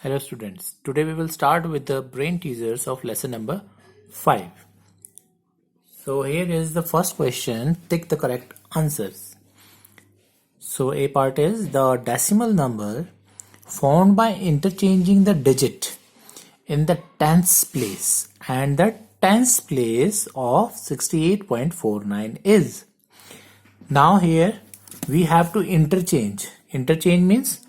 Hello students, today we will start with the brain teasers of lesson number 5. So here is the first question, tick the correct answers. So A part is the decimal number found by interchanging the digit in the tens place and the tens place of 68.49 is. Now here we have to interchange. Interchange means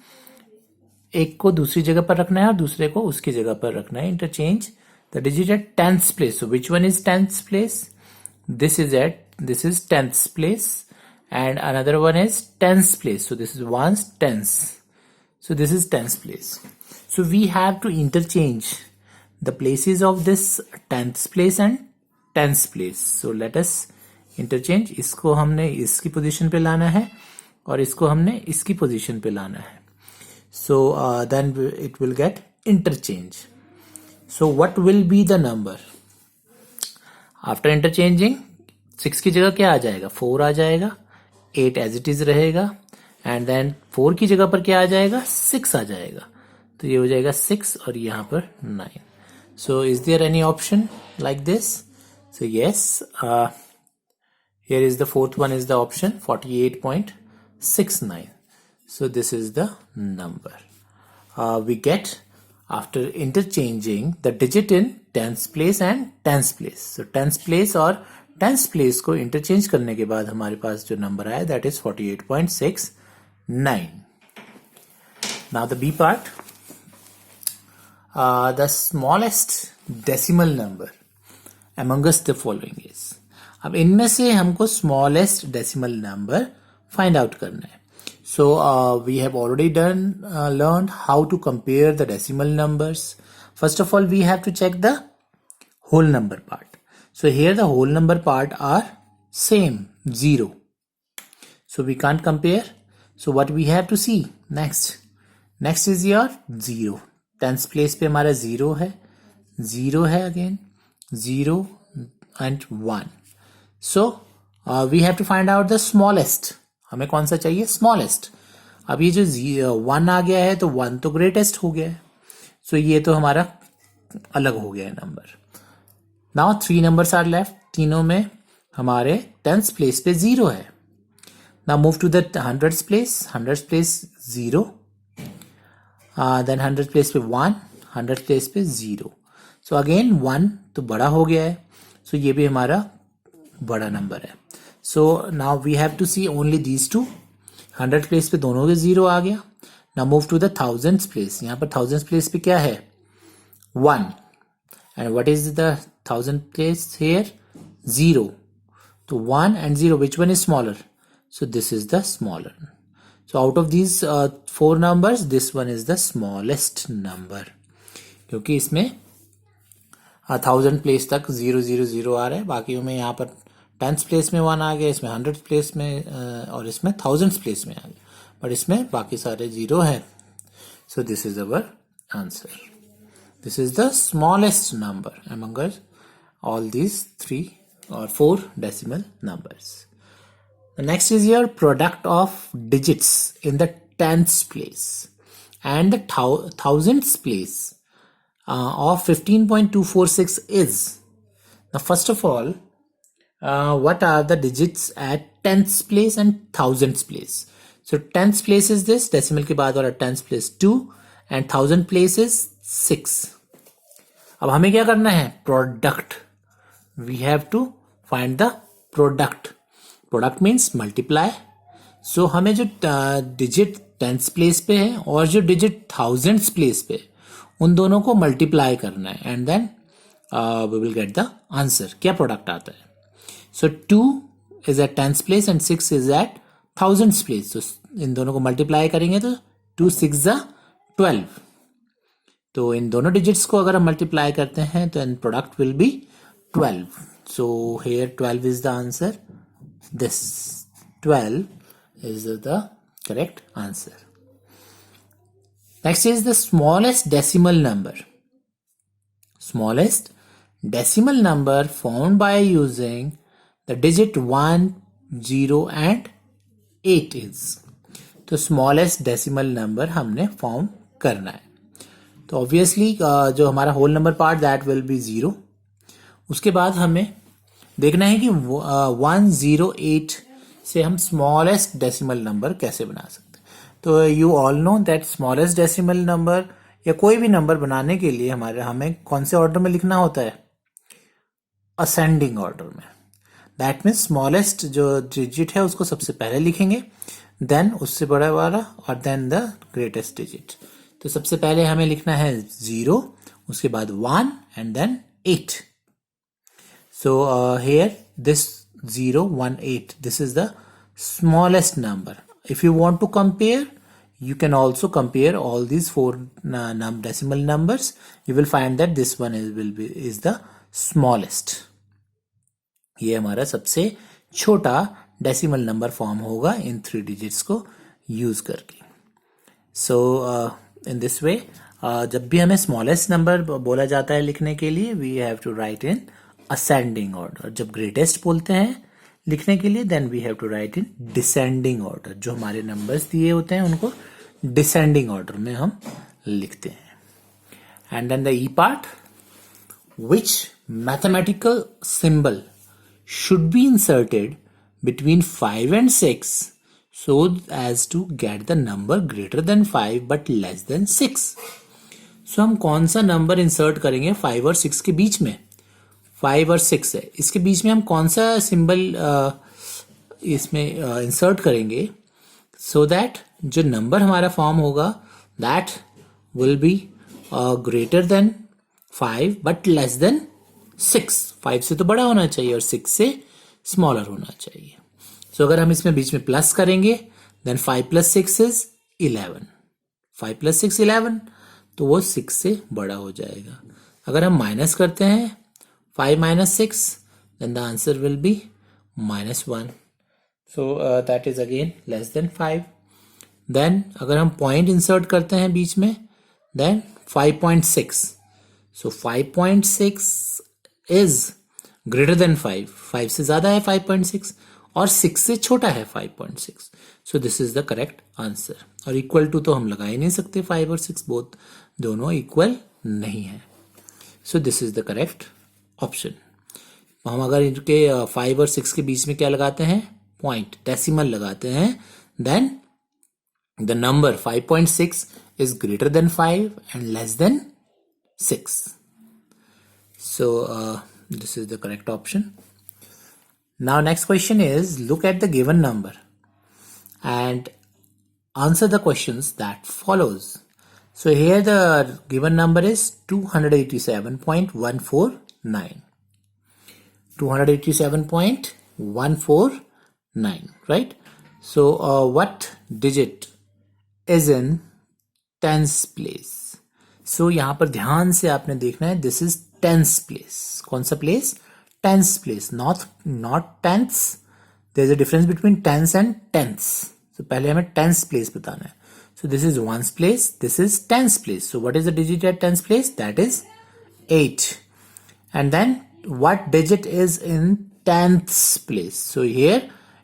एक को दूसरी जगह पर रखना है और दूसरे को उसकी जगह पर रखना है. Interchange the digit at tenth place. So which one is tenth place? This is tenth place and another one is tenth place. So this is ones tenth. So this is tenth place. So we have to interchange the places of this tenth place and tenth place. So let us interchange. इसको हमने इसकी position पे लाना है और इसको हमने इसकी पोजीशन पे लाना है. So then it will get interchange. So what will be the number? After interchanging, 6 की जगह क्या आ जाएगा? 4 आ जाएगा. 8 as it is रहेगा. And then 4 की जगह पर क्या आ जाएगा? 6 आ जाएगा. तो ये हो जाएगा 6 और यहाँ पर 9. So is there any option like this? So yes, here is the fourth one is the option 48.69. So this is the number we get after interchanging the digit in tens place and tens place. So tens place और tens place को interchange करने के बाद हमारे पास जो number आया that is 48.69. Now the B part, the smallest decimal number amongst the following is. अब इनमें से हमको smallest decimal number find out करना है. So we have already learned how to compare the decimal numbers. First of all, we have to check the whole number part. So here the whole number part are same, 0. So we can't compare. So what we have to see next? Next is your 0. Tens place पे हमारा 0 है. 0 है again. 0 and 1. So we have to find out the smallest. हमें कौन सा चाहिए? Smallest. अब ये जो 1 आ गया है तो 1 तो ग्रेटेस्ट हो गया है. सो ये तो हमारा अलग हो गया है number. Now 3 numbers are left. तीनों में हमारे टेंथ प्लेस पे 0 है. Now move to the hundreds place. Hundreds place 0. Then hundred place पे 1. हंड्रेड प्लेस पे 0. सो अगेन 1 तो बड़ा हो गया है. सो ये भी हमारा बड़ा नंबर है. So now we have to see only these two. 100 place पे दोनों के 0 आ गया. Now move to the thousands place. यहाँ पर thousands place पे क्या है? 1. And what is the thousand place here? 0. तो 1 and 0, which one is smaller? So this is the smaller. So out of these 4 numbers, this one is the smallest number. क्योंकि इसमें 1000 place तक 0 0 0 आ रहा है. बाकी में यहाँ पर टेंथ प्लेस में 1 आ गया, इसमें हंड्रेड प्लेस में और इसमें थाउजेंड्स प्लेस में आ गया, बट इसमें बाकी सारे 0 है. सो this is our answer. This is the smallest number among all these 3 or 4 decimal numbers. The next is your product of digits in the tens place and the thousands place of 15.246 is. Now first of all, what are the digits at tenth place and thousandth place? So tenth place is this, decimal के बाद वाला tenth place 2 and thousand place is 6. अब हमें क्या करना है? Product. We have to find the product. Product means multiply. So हमें जो digit tenth place पे है और जो digit thousandth place पे उन दोनों को multiply करना है and then we will get the answer. क्या product आता है? So 2 is at tens place and 6 is at thousands place. So इन दोनों को मल्टीप्लाई करेंगे तो 2 6 जा 12. तो इन दोनों डिजिट्स को अगर हम मल्टीप्लाई करते हैं तो in product will be 12. So here 12 is the answer. This 12 is the correct answer. Next is the smallest decimal number. Smallest decimal number found by using the digit 1, 0 and 8 is. तो smallest decimal number हमने form करना है. तो obviously जो हमारा whole number part that will be 0. उसके बाद हमें देखना है कि 108 से हम स्मॉलेस्ट डेसिमल नंबर कैसे बना सकते हैं. तो you all know that smallest decimal number या कोई भी नंबर बनाने के लिए हमें कौन से ऑर्डर में लिखना होता है? असेंडिंग ऑर्डर में. दैट मीन्स स्मॉलेस्ट जो डिजिट है उसको सबसे पहले लिखेंगे, देन उससे बड़ा वाला, और देन द ग्रेटेस्ट डिजिट. तो सबसे पहले हमें लिखना है 0, उसके बाद 1 and then 8. So here this 0, 1, 8, this is the smallest number. If you want to compare, you can also compare all these four decimal numbers. You will find that this one is the smallest. ये हमारा सबसे छोटा decimal number form होगा इन 3 digits को use करके. सो in this वे जब भी हमें स्मॉलेस्ट नंबर बोला जाता है लिखने के लिए, we have to write in ascending order. जब ग्रेटेस्ट बोलते हैं लिखने के लिए, then we have to write in descending order. जो हमारे नंबर्स दिए होते हैं उनको डिसेंडिंग ऑर्डर में हम लिखते हैं. And then the E part, which mathematical symbol should be inserted between 5 and 6 so as to get the number greater than 5 but less than 6. So हम कौन सा नंबर इंसर्ट करेंगे 5 और 6 के बीच में? 5 और 6 है, इसके बीच में हम कौन सा सिंबल इसमें इंसर्ट करेंगे सो दैट जो नंबर हमारा फॉर्म होगा that will be greater than 5 but less than 6. 5 से तो बड़ा होना चाहिए और 6 से स्मॉलर होना चाहिए. सो अगर हम इसमें बीच में प्लस करेंगे, देन 5 + 6 इज 11. 5 + 6 11, तो वो 6 से बड़ा हो जाएगा. अगर हम माइनस करते हैं 5 - 6, then the answer will be -1. So that is again less than 5. Then अगर हम पॉइंट इंसर्ट करते हैं बीच में, then 5.6. So 5.6 is greater than 5. 5 से ज्यादा है 5.6 और 6 से छोटा है 5.6. So this is the correct answer. और इक्वल टू तो हम लगा ही नहीं सकते, 5 और 6 बोथ दोनों इक्वल नहीं है. So this is the correct option. हम अगर इनके 5 और 6 के बीच में क्या लगाते हैं? पॉइंट, डेसिमल लगाते हैं, then the number 5.6 is greater than 5 and less than 6. So this is the correct option. Now next question is look at the given number and answer the questions that follows. So here the given number is 287.149. 287.149, right? So what digit is in tens place? So यहाँ पर ध्यान से आपने देखना है, this is tens place. कौन सा place? Tens place, not tenths. There is a difference between tens and tenths. So पहले हमें tens place बताना है. So this is ones place, this is tens place. So what is the digit at tens place? That is 8. And then what digit is in tenths place? So here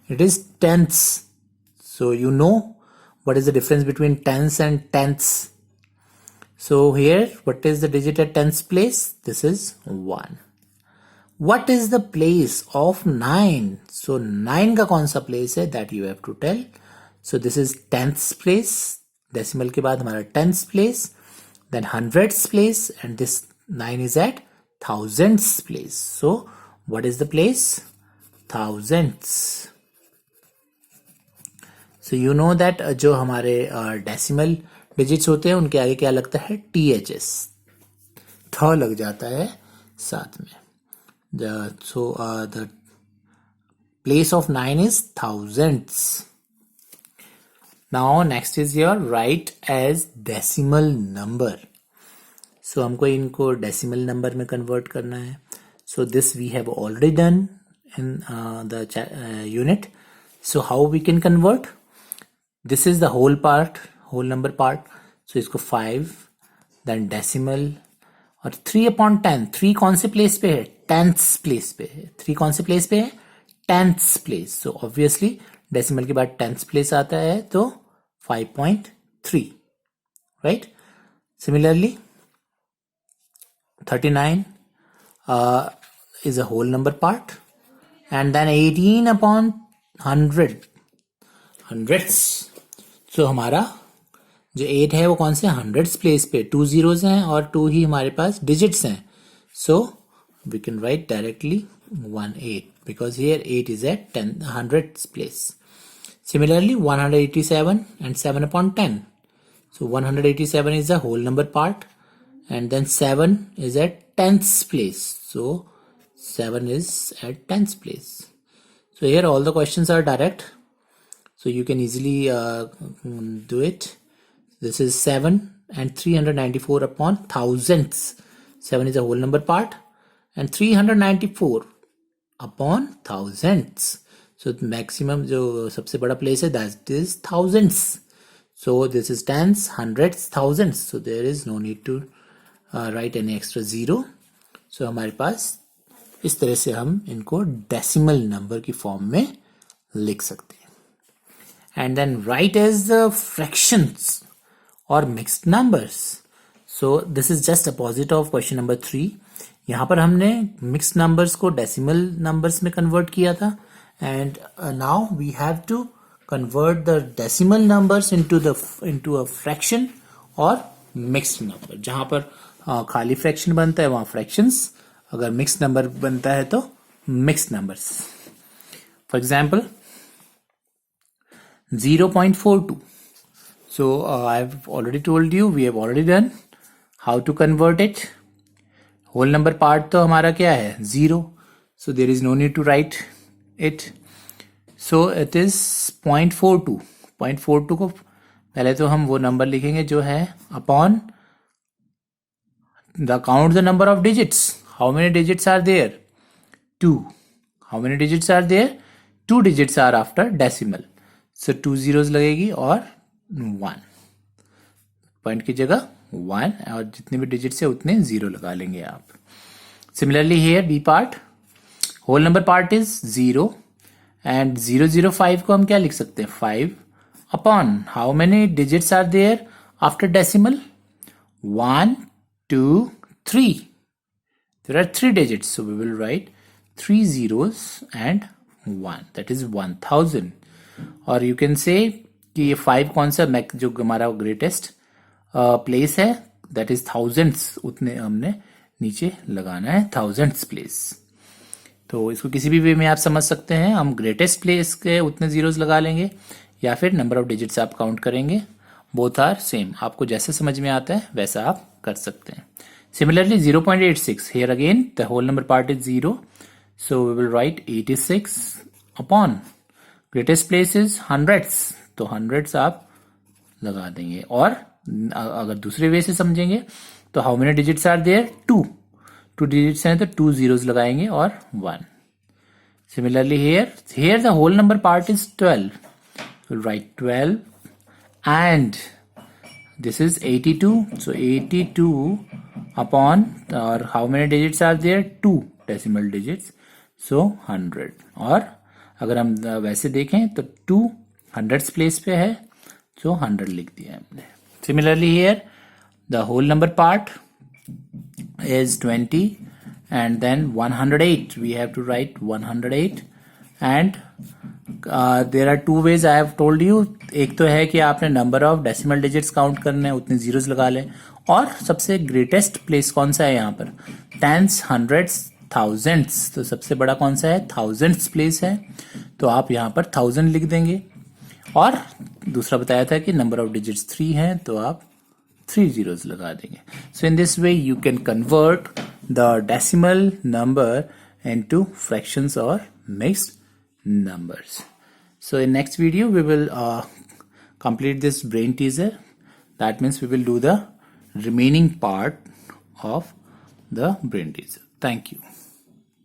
it is tenths. So you know what is the difference between tens and tenths. So here what is the digit at tens place? This is 1. What is the place of 9? So 9 का कौन सा place है? That you have to tell. So this is tenths place. Decimal के बाद हमारा tenths place, then hundreds place, and this 9 is at thousands place. So what is the place? Thousands. So you know that जो हमारे decimal digits होते हैं उनके आगे क्या लगता है? THS, थ लग जाता है साथ में. So the place of 9 is thousands. Now next is your write as decimal number. So हमको इनको decimal number में convert करना है. So this we have already done in the unit. So how we can convert? This is the whole part, whole number part. So इसको 5, then decimal और 3/10. 3 कौन से place पे है? Tenths place पे है. 3 कौन से place पे है? Tenths place. So obviously decimal के बाद tenths place आता है तो 5.3, right? Similarly 39 is a whole number part, and then 18 upon 100 hundreds. So हमारा जो 8 है वो कौन से हंड्रेड्स प्लेस पे, 2 zeros हैं और 2 ही हमारे पास डिजिट्स हैं. So we can write directly 18 because here 8 is at 10 hundreds place. Similarly 187 and 7 upon 10. So 187 is the whole number part, and then 7 is at tenths place. So 7 is at tenths place. So here all the questions are direct, so you can easily do it. This is 7 and 394 upon thousandths. 7 is a whole number part, and 394 upon thousandths. So the maximum जो सबसे बड़ा place है that is thousandths. So this is tens, hundreds, thousands. So there is no need to write any extra zero. So हमारे पास इस तरह से हम इनको डेसिमल नंबर की फॉर्म में लिख सकते हैं. And then write as the fractions or mixed numbers. So this is just opposite of question number 3. यहाँ पर हमने mixed numbers को decimal numbers में convert किया था, and now we have to convert the decimal numbers into a fraction or mixed number. जहाँ पर खाली fraction बनता है वहाँ fractions, अगर mixed number बनता है तो mixed numbers. For example 0.42. So I've already told you, we have already done how to convert it. Whole number part तो हमारा क्या है 0, so there is no need to write it. So it is 0.42. 0.42 को पहले तो हम वो number लिखेंगे जो है upon the count the number of digits. How many digits are there? 2. How many digits are there? 2 digits are after decimal. So 2 zeros लगेगी और 1. पॉइंट की जगह 1 और जितने भी डिजिट्स है उतने 0 लगा लेंगे आप. Similarly here B part, whole number part is 0 and 005 को हम क्या लिख सकते हैं 5 upon how many digits are there after decimal 1 2 3. There are 3 digits, so we will write 3 zeros and 1, that is 1000. और you can say कि ये 5 कौन सा जो हमारा ग्रेटेस्ट प्लेस है दैट इज थाउजेंड्स, उतने हमने नीचे लगाना है थाउजेंड्स प्लेस. तो इसको किसी भी वे में आप समझ सकते हैं. हम ग्रेटेस्ट प्लेस के उतने जीरोस लगा लेंगे या फिर नंबर ऑफ डिजिट्स आप काउंट करेंगे. बोथ आर सेम, आपको जैसे समझ में आता है वैसा आप कर सकते हैं. Similarly 0.86, here again the whole number part is 0, so we will write 86 upon greatest place is hundreds, तो हंड्रेड्स आप लगा देंगे. और अगर दूसरे वे से समझेंगे तो how many digits are there 2 digits हैं तो 2 zeros लगाएंगे और 1. Similarly here the whole number part is 12, we'll write 12 and this is 82, so 82 upon और how many digits are there 2 decimal digits, so 100. और अगर हम वैसे देखें तो 2 हंड्रेड्स प्लेस पे है, so 100 लिख दिया हमने. Similarly here the whole number part is 20 and then 108, we have to write 108 and there are 2 ways I have told you. एक तो है कि आपने number of decimal digits count करने हैं, उतने जीरोस लगा लें. और सबसे ग्रेटेस्ट प्लेस कौन सा है यहाँ पर टेंस, हंड्रेड्स, थाउजेंड्स, तो सबसे बड़ा कौन सा है थाउजेंड्स प्लेस है, तो आप यहाँ पर 1000 लिख देंगे. और दूसरा बताया था कि नंबर ऑफ डिजिट्स 3 हैं तो आप 3 zeros लगा देंगे. So in this way you can convert the decimal number into fractions और mixed numbers. So in next video we will complete this brain teaser. That means we will do the remaining part of the brain teaser. Thank you.